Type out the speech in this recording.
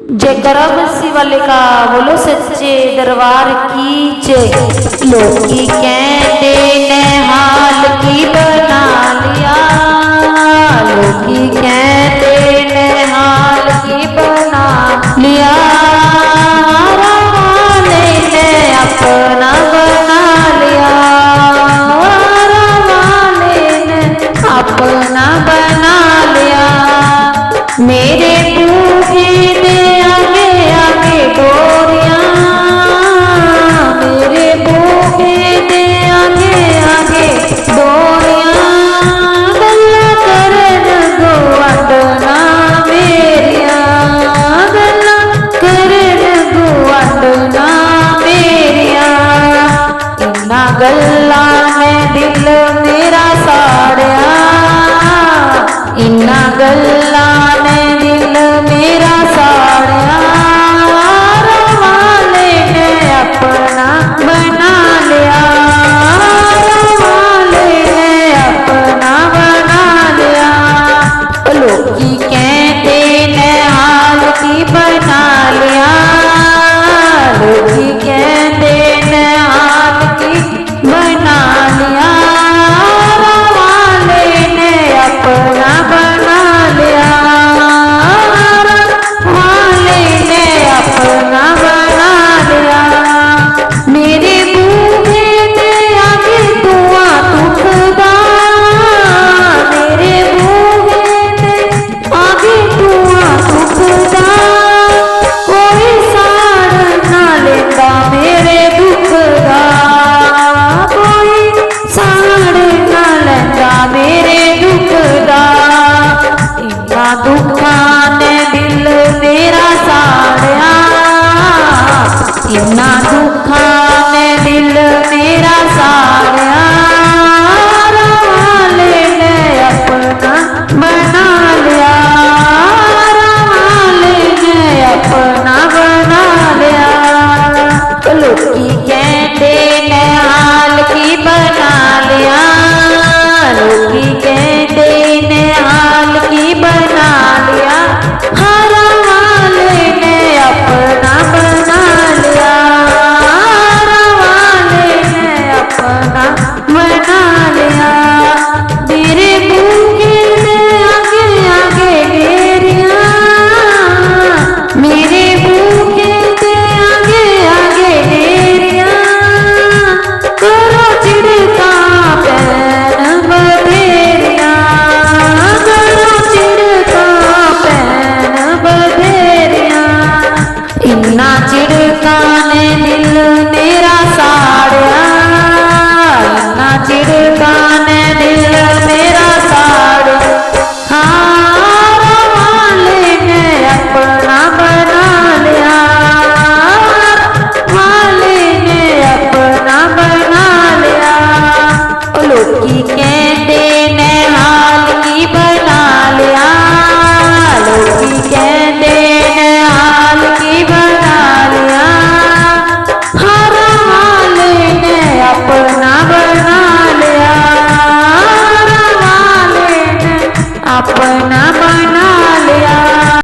जय करा बंसी वाले का बोलो सच्चे दरबार की जय। लोकी कहते ने हाल की बना लिया, लोकी कहते ने हाल की बना लिया, रवाले ने अपना बना लिया, रवाले ने अपना बना लिया। मेरे बूढ़े ने आगे आगे डोरियां, मेरे बूढ़े ने आगे आगे डोरियां, गल्ला करन गो अडना मेरिया, गल्ला करन गो अडना मेरिया। इन्ना गल्ला ने दिल मेरा साड़िया, इन्ना गल्ला ने दिल मेरा साड़िया, रवाले ने अपना बना लिया, रवाले ने अपना बना लिया। लोकी कहते ने हाल की बना लिया, लोकी कहते ने हाल की बना लिया, रवाले ने अपना बना लिया, रवाले ने अपना बना लिया। मेरे बूढ़े ने आगे धुआं तुखदा, मेरे बूढ़े ने आगे धुआं तुखदा, कोई साड़ ना लेंदा मेरे दुख दा, कोई साड़ ना लेंदा मेरे दुख दा। इन्ना दुखां ने दिल मेरा साड़िया, इन्ना